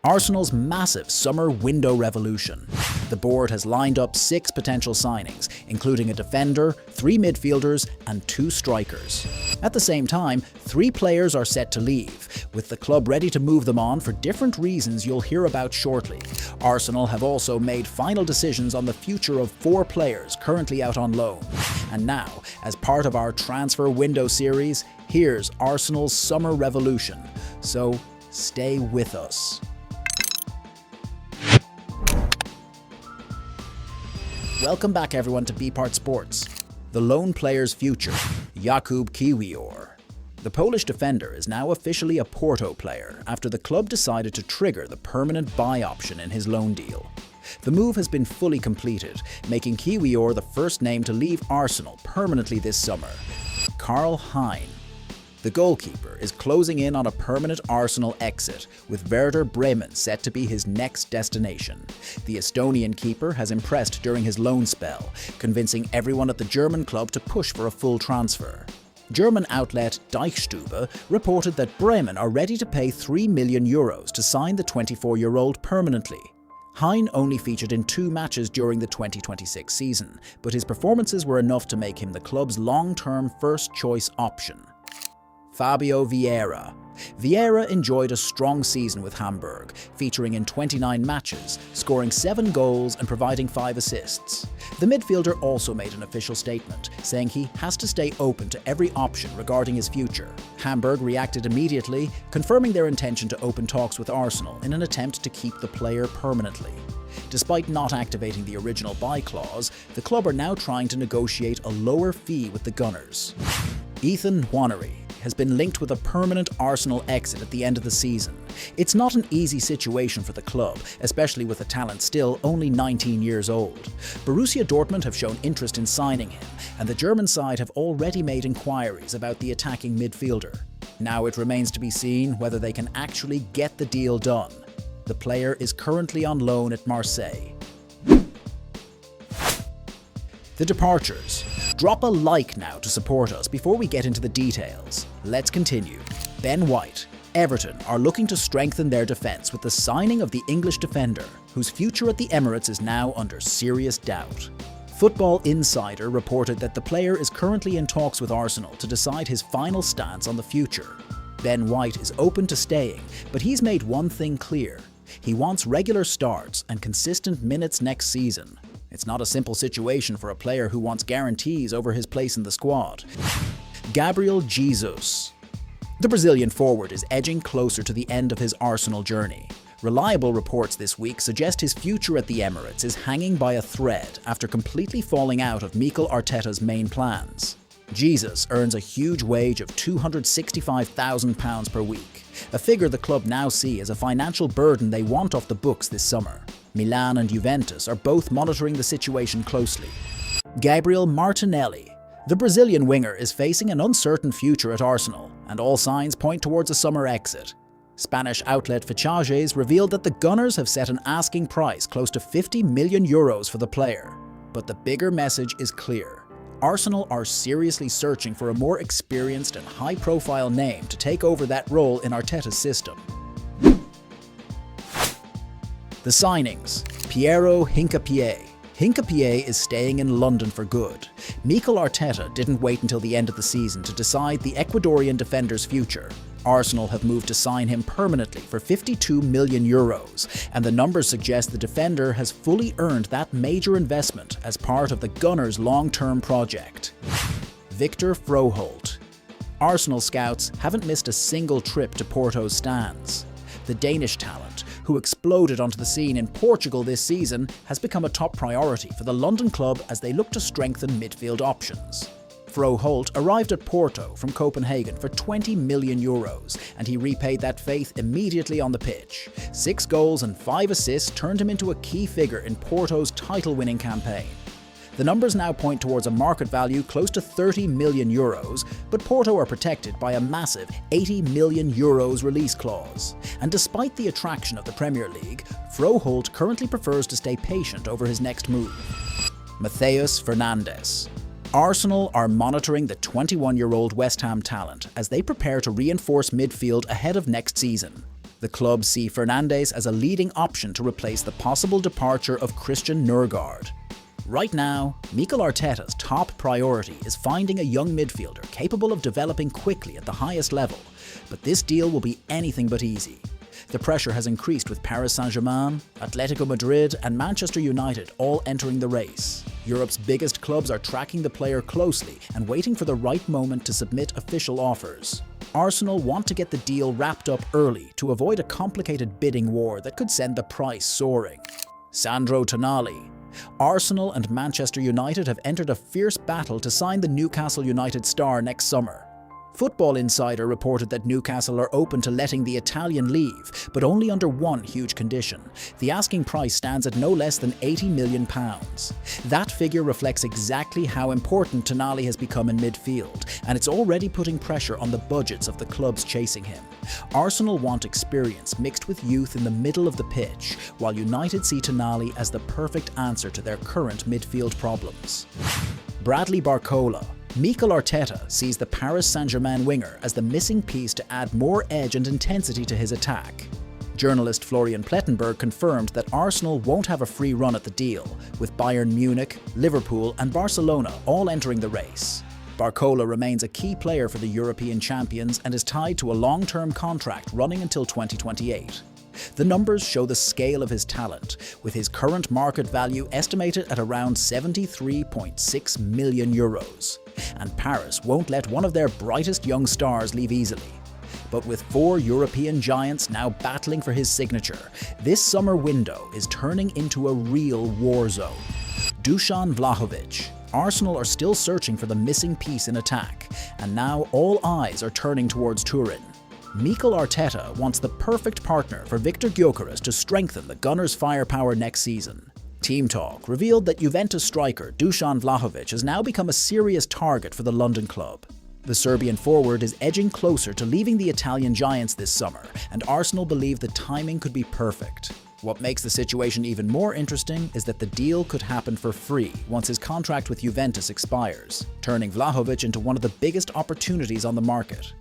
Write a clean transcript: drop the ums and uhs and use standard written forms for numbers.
Arsenal's massive summer window revolution. The board has lined up 6 potential signings, including a defender, 3 midfielders and 2 strikers. At the same time, 3 players are set to leave, with the club ready to move them on for different reasons you'll hear about shortly. Arsenal have also made final decisions on the future of 4 players currently out on loan. And now, as part of our transfer window series, here's Arsenal's summer revolution. So stay with us. Welcome back everyone to BePart Sports. The lone player's future, Jakub Kiwior. The Polish defender is now officially a Porto player after the club decided to trigger the permanent buy option in his loan deal. The move has been fully completed, making Kiwior the first name to leave Arsenal permanently this summer. Karl Hein. The goalkeeper is closing in on a permanent Arsenal exit, with Werder Bremen set to be his next destination. The Estonian keeper has impressed during his loan spell, convincing everyone at the German club to push for a full transfer. German outlet Deichstube reported that Bremen are ready to pay €3 million to sign the 24-year-old permanently. Hein only featured in 2 matches during the 2026 season, but his performances were enough to make him the club's long-term first-choice option. Fabio Vieira. Vieira enjoyed a strong season with Hamburg, featuring in 29 matches, scoring 7 goals and providing 5 assists. The midfielder also made an official statement, saying he has to stay open to every option regarding his future. Hamburg reacted immediately, confirming their intention to open talks with Arsenal in an attempt to keep the player permanently. Despite not activating the original buy clause, the club are now trying to negotiate a lower fee with the Gunners. Ethan Nwaneri has been linked with a permanent Arsenal exit at the end of the season. It's not an easy situation for the club, especially with a talent still only 19 years old. Borussia Dortmund have shown interest in signing him, and the German side have already made inquiries about the attacking midfielder. Now it remains to be seen whether they can actually get the deal done. The player is currently on loan at Marseille. The departures. Drop a like now to support us before we get into the details. Let's continue. Ben White. Everton are looking to strengthen their defence with the signing of the English defender, whose future at the Emirates is now under serious doubt. Football Insider reported that the player is currently in talks with Arsenal to decide his final stance on the future. Ben White is open to staying, but he's made one thing clear. He wants regular starts and consistent minutes next season. It's not a simple situation for a player who wants guarantees over his place in the squad. Gabriel Jesus. The Brazilian forward is edging closer to the end of his Arsenal journey. Reliable reports this week suggest his future at the Emirates is hanging by a thread after completely falling out of Mikel Arteta's main plans. Jesus earns a huge wage of £265,000 per week, a figure the club now see as a financial burden they want off the books this summer. Milan and Juventus are both monitoring the situation closely. Gabriel Martinelli. The Brazilian winger is facing an uncertain future at Arsenal, and all signs point towards a summer exit. Spanish outlet Fichajes revealed that the Gunners have set an asking price close to €50 million for the player. But the bigger message is clear. Arsenal are seriously searching for a more experienced and high-profile name to take over that role in Arteta's system. The signings. Piero Hincapié. Hincapié is staying in London for good. Mikel Arteta didn't wait until the end of the season to decide the Ecuadorian defender's future. Arsenal have moved to sign him permanently for €52 million, and the numbers suggest the defender has fully earned that major investment as part of the Gunners' long-term project. Victor Froholt. Arsenal scouts haven't missed a single trip to Porto's stands. The Danish talent, who exploded onto the scene in Portugal this season, has become a top priority for the London club as they look to strengthen midfield options. Froholt arrived at Porto from Copenhagen for €20 million, and he repaid that faith immediately on the pitch. 6 goals and 5 assists turned him into a key figure in Porto's title-winning campaign. The numbers now point towards a market value close to €30 million, but Porto are protected by a massive €80 million release clause. And despite the attraction of the Premier League, Froholt currently prefers to stay patient over his next move. Matheus Fernandes. Arsenal are monitoring the 21-year-old West Ham talent as they prepare to reinforce midfield ahead of next season. The club see Fernandes as a leading option to replace the possible departure of Christian Nørgaard. Right now, Mikel Arteta's top priority is finding a young midfielder capable of developing quickly at the highest level, but this deal will be anything but easy. The pressure has increased with Paris Saint-Germain, Atletico Madrid and Manchester United all entering the race. Europe's biggest clubs are tracking the player closely and waiting for the right moment to submit official offers. Arsenal want to get the deal wrapped up early to avoid a complicated bidding war that could send the price soaring. Sandro Tonali. Arsenal and Manchester United have entered a fierce battle to sign the Newcastle United star next summer. Football Insider reported that Newcastle are open to letting the Italian leave, but only under one huge condition. The asking price stands at no less than £80 million. That figure reflects exactly how important Tonali has become in midfield, and it's already putting pressure on the budgets of the clubs chasing him. Arsenal want experience mixed with youth in the middle of the pitch, while United see Tonali as the perfect answer to their current midfield problems. Bradley Barcola. Mikel Arteta sees the Paris Saint-Germain winger as the missing piece to add more edge and intensity to his attack. Journalist Florian Plettenberg confirmed that Arsenal won't have a free run at the deal, with Bayern Munich, Liverpool and Barcelona all entering the race. Barcola remains a key player for the European champions and is tied to a long-term contract running until 2028. The numbers show the scale of his talent, with his current market value estimated at around €73.6 million. And Paris won't let one of their brightest young stars leave easily. But with 4 European giants now battling for his signature, this summer window is turning into a real war zone. Dusan Vlahovic. Arsenal are still searching for the missing piece in attack, and now all eyes are turning towards Turin. Mikel Arteta wants the perfect partner for Viktor Gyökeres to strengthen the Gunners' firepower next season. Team Talk revealed that Juventus striker Dusan Vlahovic has now become a serious target for the London club. The Serbian forward is edging closer to leaving the Italian giants this summer, and Arsenal believe the timing could be perfect. What makes the situation even more interesting is that the deal could happen for free once his contract with Juventus expires, turning Vlahovic into one of the biggest opportunities on the market.